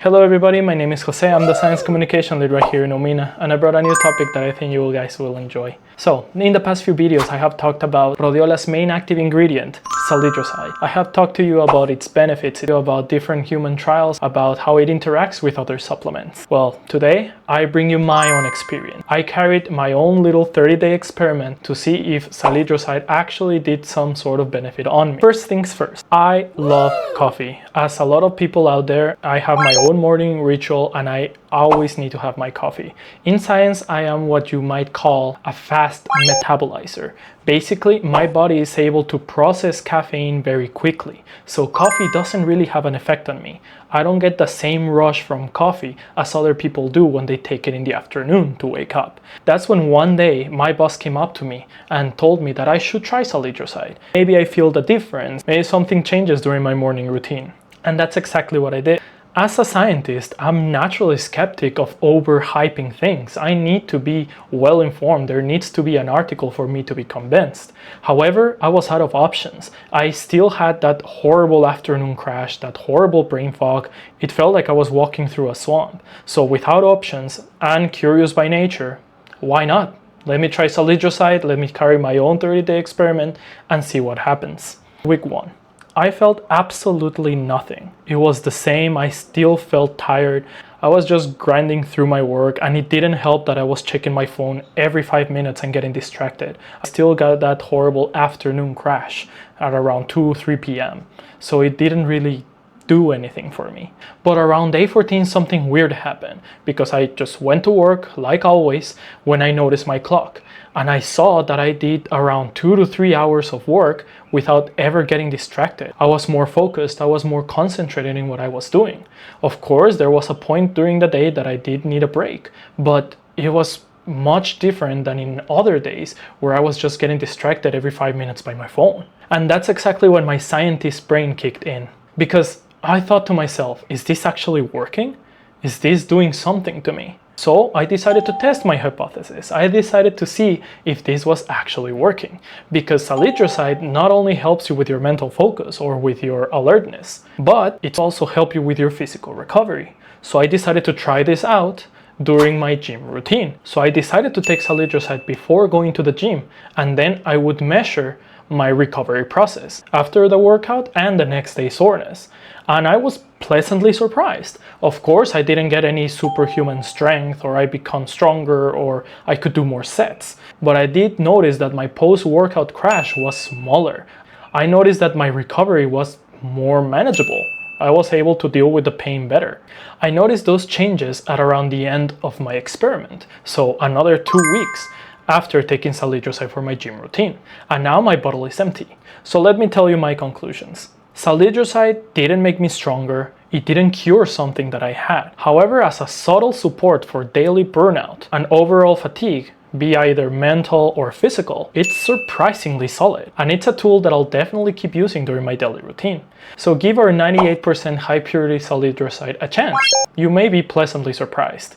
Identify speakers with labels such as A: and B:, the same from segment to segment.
A: Hello everybody, my name is Jose. I'm the science communication lead right here in Neumina, and I brought a new topic that I think you guys will enjoy. So, in the past few videos I have talked about Rhodiola's main active ingredient, salidroside. I have talked to you about its benefits, about different human trials, about how it interacts with other supplements. Well, today I bring you my own experience. I carried my own little 30-day experiment to see if salidroside actually did some sort of benefit on me. First things first, I love coffee. As a lot of people out there, I have my own morning ritual and I always need to have my coffee. In science, I am what you might call a fast metabolizer. Basically, my body is able to process caffeine very quickly, so coffee doesn't really have an effect on me. I don't get the same rush from coffee as other people do when they take it in the afternoon to wake up. That's when one day my boss came up to me and told me that I should try salidroside. Maybe I feel the difference, maybe something changes during my morning routine. And that's exactly what I did. As a scientist, I'm naturally skeptic of overhyping things. I need to be well informed. There needs to be an article for me to be convinced. However, I was out of options. I still had that horrible afternoon crash, that horrible brain fog. It felt like I was walking through a swamp. So without options and curious by nature, why not? Let me try salidroside, let me carry my own 30-day experiment and see what happens. Week 1. I felt absolutely nothing. It was the same. I still felt tired. I was just grinding through my work, and it didn't help that I was checking my phone every 5 minutes and getting distracted. I still got that horrible afternoon crash at around 2-3 p.m. So it didn't really do anything for me. But around day 14 something weird happened, because I just went to work like always when I noticed my clock, and I saw that I did around 2 to 3 hours of work without ever getting distracted. I was more focused, I was more concentrated in what I was doing. Of course, there was a point during the day that I did need a break, but it was much different than in other days where I was just getting distracted every 5 minutes by my phone. And that's exactly when my scientist brain kicked in, because I thought to myself, is this actually working? Is this doing something to me? So I decided to test my hypothesis. I decided to see if this was actually working, because salidroside not only helps you with your mental focus or with your alertness, but it also helps you with your physical recovery. So I decided to try this out during my gym routine. So I decided to take salidroside before going to the gym, and then I would measure my recovery process after the workout and the next day soreness. And I was pleasantly surprised. Of course, I didn't get any superhuman strength or I become stronger or I could do more sets. But I did notice that my post-workout crash was smaller. I noticed that my recovery was more manageable. I was able to deal with the pain better. I noticed those changes at around the end of my experiment. So another 2 weeks after taking salidroside for my gym routine. And now my bottle is empty. So let me tell you my conclusions. Salidroside didn't make me stronger. It didn't cure something that I had. However, as a subtle support for daily burnout and overall fatigue, be either mental or physical, it's surprisingly solid. And it's a tool that I'll definitely keep using during my daily routine. So give our 98% high-purity salidroside a chance. You may be pleasantly surprised.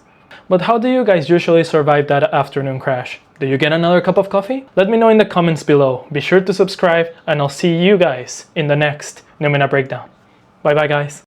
A: But how do you guys usually survive that afternoon crash? Do you get another cup of coffee? Let me know in the comments below. Be sure to subscribe, and I'll see you guys in the next Neumina breakdown. Bye bye guys.